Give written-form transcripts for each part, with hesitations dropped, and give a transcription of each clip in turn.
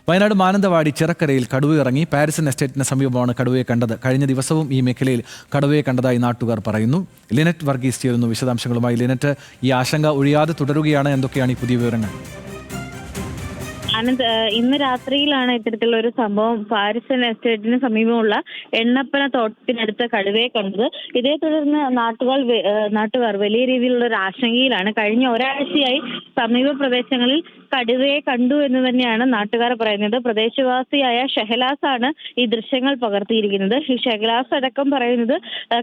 വയനാട് മാനന്തവാടി ചിറക്കരയിൽ കടുവ ഇറങ്ങി പാരിസൺ എസ്റ്റേറ്റിന് സമീപമാണ് കടുവയെ കണ്ടത്. കഴിഞ്ഞ ദിവസവും ഈ മേഖലയിൽ കടുവയെ കണ്ടതായി നാട്ടുകാർ പറയുന്നു. ലിനറ്റ് വർഗീസ് ചേരുന്നു വിശദാംശങ്ങളുമായി. ലിനറ്റ്, ഈ ആശങ്ക ഒഴിയാതെ തുടരുകയാണ്. എന്തൊക്കെയാണ് ഈ പുതിയ വിവരങ്ങൾ? ആനന്ദ്, ഇന്ന് രാത്രിയിലാണ് ഇത്തരത്തിലുള്ള ഒരു സംഭവം പാരിസൺ എസ്റ്റേറ്റിന് സമീപമുള്ള എണ്ണപ്പന തോട്ടത്തിനടുത്ത് കടുവയെ കണ്ടത്. ഇതേ തുടർന്ന് നാട്ടുകാർ വലിയ രീതിയിലുള്ള ഒരു ആശങ്കയിലാണ്. കഴിഞ്ഞ ഒരാഴ്ചയായി സമീപ പ്രദേശങ്ങളിൽ കടുവയെ കണ്ടു എന്ന് തന്നെയാണ് നാട്ടുകാർ പറയുന്നത്. പ്രദേശവാസിയായ ഷെഹലാസ് ആണ് ഈ ദൃശ്യങ്ങൾ പകർത്തിയിരിക്കുന്നത്. ഈ ഷെഹലാസ് അടക്കം പറയുന്നത്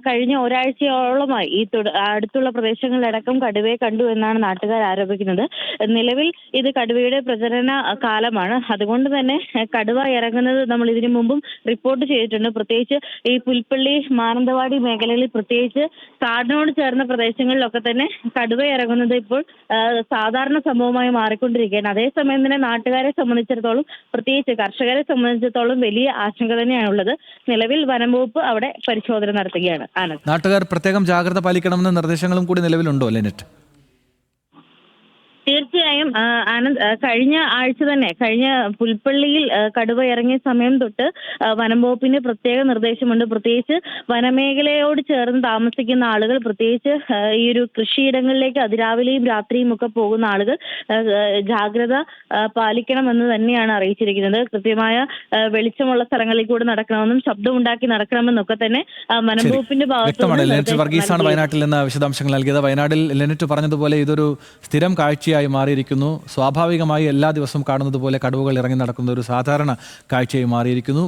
കഴിഞ്ഞ ഒരാഴ്ചയോളമായി ഈ അടുത്തുള്ള പ്രദേശങ്ങളിലടക്കം കടുവയെ കണ്ടു എന്നാണ് നാട്ടുകാർ ആരോപിക്കുന്നത്. നിലവിൽ ഇത് കടുവയുടെ പ്രജനന കാലമാണ്. അതുകൊണ്ട് തന്നെ കടുവ ഇറങ്ങുന്നത് നമ്മൾ ഇതിനു മുമ്പും റിപ്പോർട്ട് ചെയ്തിട്ടുണ്ട്. പ്രത്യേകിച്ച് ഈ പുൽപ്പള്ളി മാനന്തവാടി മേഖലകളിൽ, പ്രത്യേകിച്ച് കാടിനോട് ചേർന്ന പ്രദേശങ്ങളിലൊക്കെ തന്നെ കടുവ ഇറങ്ങുന്നത് ഇപ്പോൾ സാധാരണ സംഭവമായി മാറിക്കൊണ്ടിരിക്കുകയാണ്. അതേസമയം തന്നെ നാട്ടുകാരെ സംബന്ധിച്ചിടത്തോളം, പ്രത്യേകിച്ച് കർഷകരെ സംബന്ധിച്ചിടത്തോളം വലിയ ആശങ്ക തന്നെയാണുള്ളത്. നിലവിൽ വനം വകുപ്പ് അവിടെ പരിശോധന നടത്തുകയാണ്. നാട്ടുകാർ പ്രത്യേകം ജാഗ്രത പാലിക്കണമെന്ന നിർദ്ദേശങ്ങളും കൂടി നിലവിലുണ്ടോ ലിനറ്റ്? തീർച്ചയായും ആനന്ദ്, കഴിഞ്ഞ പുൽപ്പള്ളിയിൽ കടുവ ഇറങ്ങിയ സമയം തൊട്ട് വനം വകുപ്പിന്റെ പ്രത്യേക നിർദ്ദേശമുണ്ട്. പ്രത്യേകിച്ച് വനമേഖലയോട് ചേർന്ന് താമസിക്കുന്ന ആളുകൾ, പ്രത്യേകിച്ച് ഈ ഒരു കൃഷിയിടങ്ങളിലേക്ക് അതിരാവിലെയും രാത്രിയും ഒക്കെ പോകുന്ന ആളുകൾ ജാഗ്രത പാലിക്കണമെന്ന് തന്നെയാണ് അറിയിച്ചിരിക്കുന്നത്. കൃത്യമായ വെളിച്ചമുള്ള സ്ഥലങ്ങളിൽ കൂടെ നടക്കണമെന്നും ശബ്ദമുണ്ടാക്കി നടക്കണമെന്നൊക്കെ തന്നെ വനം വകുപ്പിന്റെ ഭാഗത്തുനിന്ന് ലിനറ്റ് വർഗീസാണ് വയനാട്ടിൽ നിന്ന് വിശദാംശങ്ങൾ നൽകിയത്. വയനാട്ടിൽ ലിനറ്റ് പറഞ്ഞതുപോലെ ഇതൊരു സ്ഥിരം കാഴ്ചയായി മാറിയിരിക്കുന്നു. സ്വാഭാവികമായി എല്ലാ ദിവസവും കാണുന്നത് പോലെ കടുവകൾ ഇറങ്ങി നടക്കുന്ന ഒരു സാധാരണ കാഴ്ചയായി മാറിയിരിക്കുന്നു.